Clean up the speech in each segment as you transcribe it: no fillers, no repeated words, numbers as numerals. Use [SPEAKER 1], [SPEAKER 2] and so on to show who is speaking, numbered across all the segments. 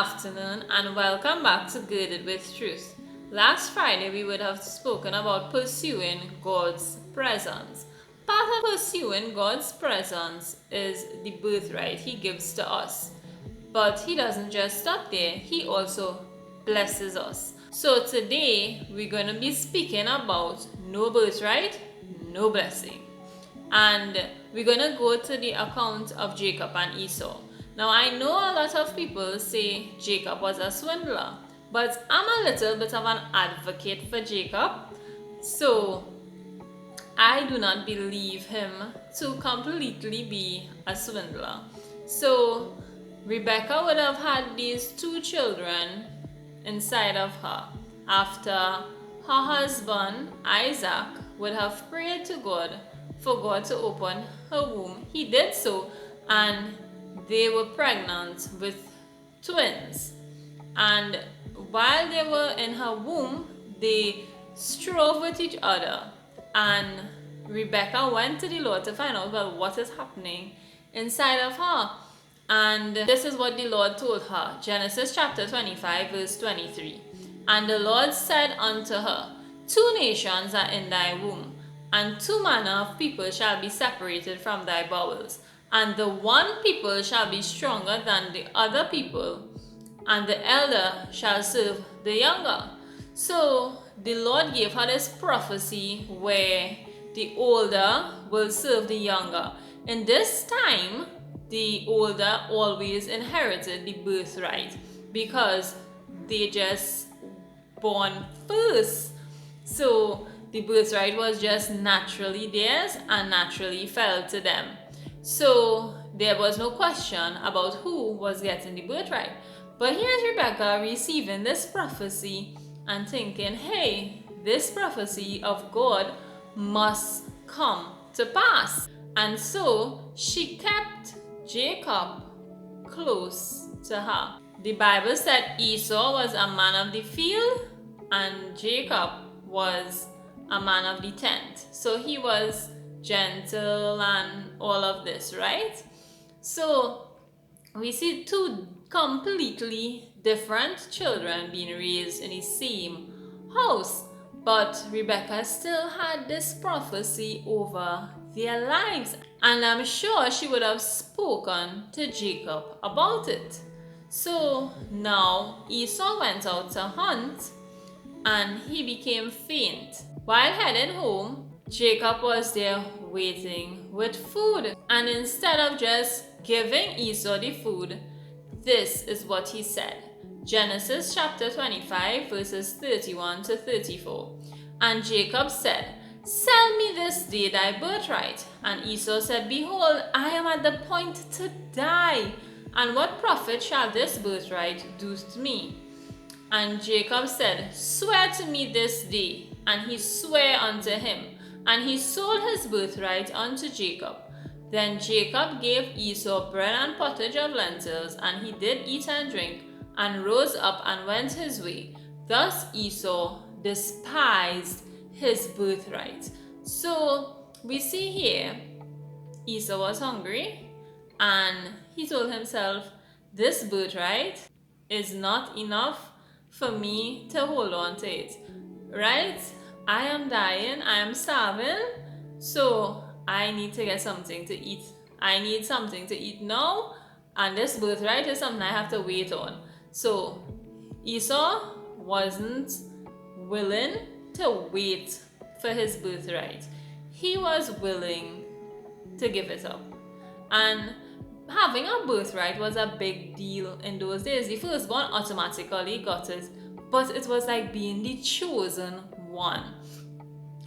[SPEAKER 1] afternoon and welcome back to Girded with Truth. Last Friday we would have spoken about pursuing God's presence. Part of pursuing God's presence is the birthright He gives to us. But He doesn't just stop there, He also blesses us. So today we're going to be speaking about no birthright, no blessing. And we're going to go to the account of Jacob and Esau. Now I know a lot of people say Jacob was a swindler, but I'm a little bit of an advocate for Jacob. So I do not believe him to completely be a swindler. So Rebecca would have had these two children inside of her after her husband Isaac would have prayed to God for God to open her womb. He did so, and they were pregnant with twins. And while they were in her womb, they strove with each other. And Rebecca went to the Lord to find out, well, what is happening inside of her. And this is what the Lord told her. Genesis chapter 25 verse 23. And the Lord said unto her, 2 nations are in thy womb, and 2 manner of people shall be separated from thy bowels. And the one people shall be stronger than the other people, and the elder shall serve the younger. So the Lord gave her this prophecy where the older will serve the younger. In this time, the older always inherited the birthright because they just born first. So the birthright was just naturally theirs and naturally fell to them. So there was no question about who was getting the birthright. But here's Rebecca receiving this prophecy and thinking, hey, this prophecy of God must come to pass. And so she kept Jacob close to her. The Bible said Esau was a man of the field and Jacob was a man of the tent. So he was gentle and all of this, right? So we see 2 completely different children being raised in the same house, but Rebecca still had this prophecy over their lives, and I'm sure she would have spoken to Jacob about it. So now Esau went out to hunt and he became faint. While heading home, Jacob was there waiting with food, and instead of just giving Esau the food, this is what he said. Genesis chapter 25 verses 31 to 34. And Jacob said, sell me this day thy birthright. And Esau said, behold, I am at the point to die, and what profit shall this birthright do to me? And Jacob said, swear to me this day. And he sware unto him, and he sold his birthright unto Jacob. Then Jacob gave Esau bread and pottage of lentils, and he did eat and drink, and rose up and went his way. Thus Esau despised his birthright. So we see here, Esau was hungry, and he told himself, this birthright is not enough for me to hold on to it, right? I am dying, I am starving, so I need to get something to eat. I need something to eat now, and this birthright is something I have to wait on. So Esau wasn't willing to wait for his birthright. He was willing to give it up. And having a birthright was a big deal in those days. The firstborn automatically got it, but it was like being the chosen one.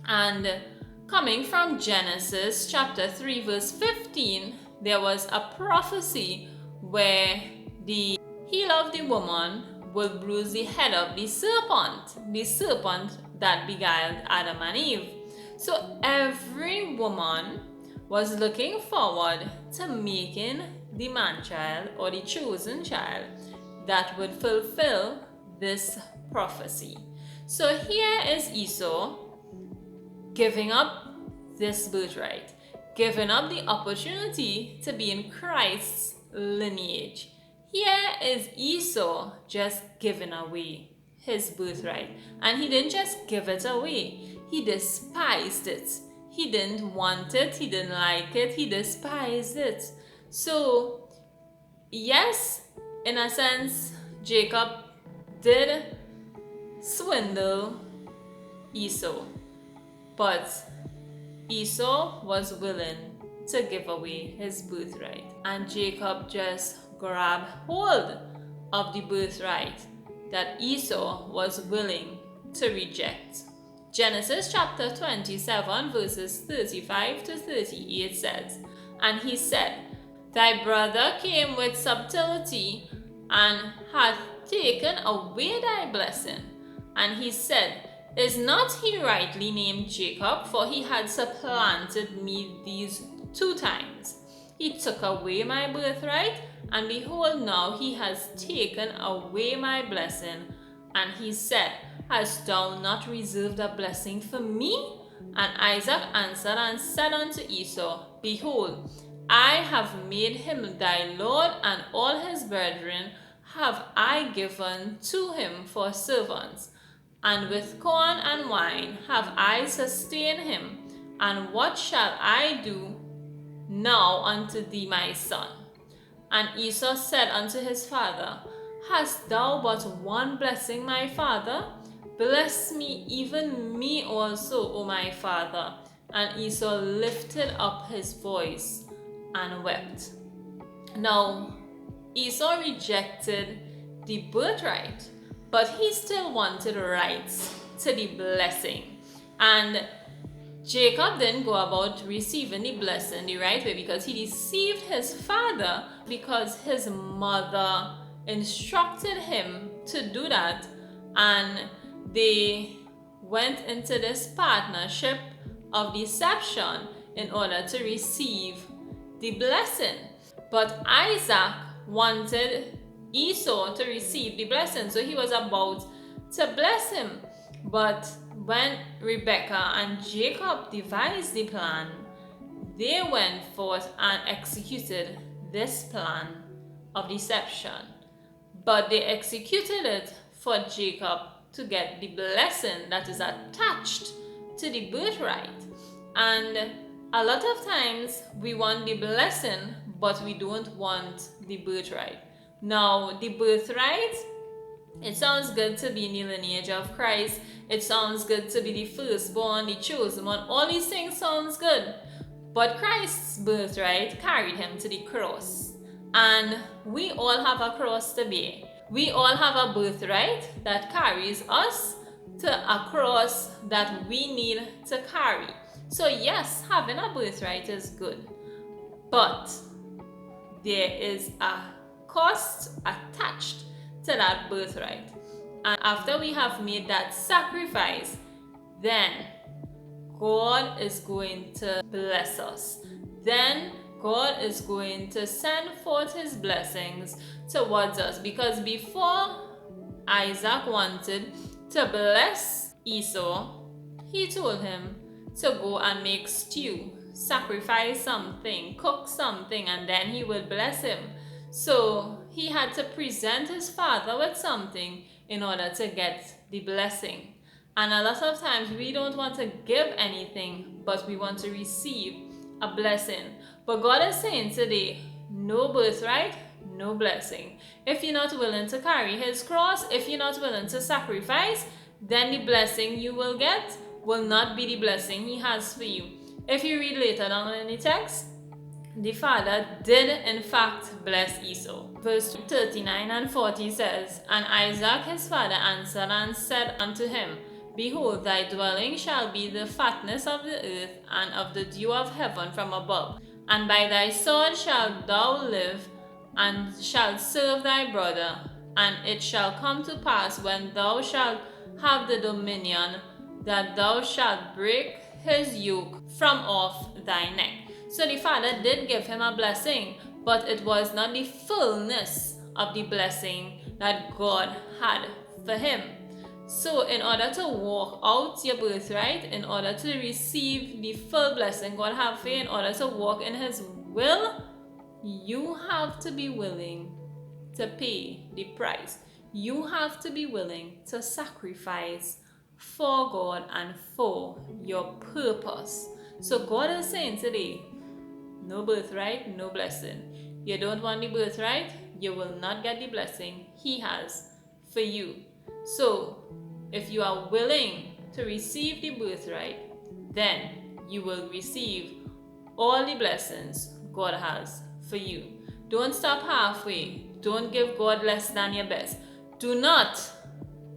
[SPEAKER 1] And coming from Genesis chapter 3 verse 15, there was a prophecy where the heel of the woman will bruise the head of the serpent that beguiled Adam and Eve. So every woman was looking forward to making the man-child or the chosen child that would fulfill this prophecy. So here is Esau giving up this birthright, giving up the opportunity to be in Christ's lineage. Here is Esau just giving away his birthright. And he didn't just give it away, he despised it. He didn't want it, he didn't like it, he despised it. So, yes, in a sense, Jacob did swindle Esau, but Esau was willing to give away his birthright, and Jacob just grabbed hold of the birthright that Esau was willing to reject. Genesis chapter 27 verses 35 to 38 says, "And he said, Thy brother came with subtlety and hath taken away thy blessing. And he said, Is not he rightly named Jacob? For he had supplanted me these 2 times. He took away my birthright, and behold, now he has taken away my blessing. And he said, Hast thou not reserved a blessing for me? And Isaac answered and said unto Esau, Behold, I have made him thy lord, and all his brethren have I given to him for servants. And with corn and wine have I sustained him. And what shall I do now unto thee, my son? And Esau said unto his father, Hast thou but one blessing, my father? Bless me, even me also, O my father. And Esau lifted up his voice and wept." Now, Esau rejected the birthright, but he still wanted rights to the blessing. And Jacob didn't go about receiving the blessing the right way, because he deceived his father, because his mother instructed him to do that, and they went into this partnership of deception in order to receive the blessing. But Isaac wanted Esau to receive the blessing, so he was about to bless him. But when Rebekah and Jacob devised the plan, they went forth and executed this plan of deception. But they executed it for Jacob to get the blessing that is attached to the birthright. And a lot of times we want the blessing, but we don't want the birthright. Now, the birthright, it sounds good to be in the lineage of Christ. It sounds good to be the firstborn, the chosen one. All these things sounds good. But Christ's birthright carried him to the cross. And we all have a cross to bear. We all have a birthright that carries us to a cross that we need to carry. So yes, having a birthright is good. But there is a cost attached to that birthright. And after we have made that sacrifice, then God is going to bless us. Then God is going to send forth his blessings towards us. Because before Isaac wanted to bless Esau, he told him to go and make stew, sacrifice something, cook something, and then he would bless him. So he had to present his father with something in order to get the blessing. And a lot of times we don't want to give anything, but we want to receive a blessing. But God is saying today, no birthright, no blessing. If you're not willing to carry his cross, if you're not willing to sacrifice, then the blessing you will get will not be the blessing he has for you. If you read later down in the text, the father did in fact bless Esau. Verse 39 and 40 says, And Isaac his father answered and said unto him, Behold, thy dwelling shall be the fatness of the earth, and of the dew of heaven from above. And by thy sword shalt thou live, and shalt serve thy brother. And it shall come to pass, when thou shalt have the dominion, that thou shalt break his yoke from off thy neck. So the father did give him a blessing, but it was not the fullness of the blessing that God had for him. So in order to walk out your birthright, in order to receive the full blessing God has for you, in order to walk in his will, you have to be willing to pay the price. You have to be willing to sacrifice for God and for your purpose. So God is saying today, no birthright, no blessing. You don't want the birthright, you will not get the blessing He has for you. So if you are willing to receive the birthright, then you will receive all the blessings God has for you. Don't stop halfway. Don't give God less than your best. Do not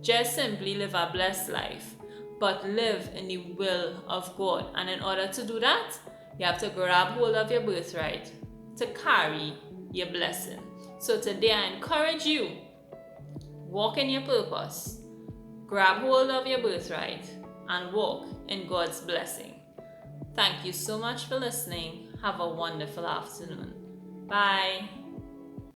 [SPEAKER 1] just simply live a blessed life, but live in the will of God. And in order to do that, you have to grab hold of your birthright to carry your blessing. So today I encourage you, walk in your purpose, grab hold of your birthright, and walk in God's blessing. Thank you so much for listening. Have a wonderful afternoon. Bye.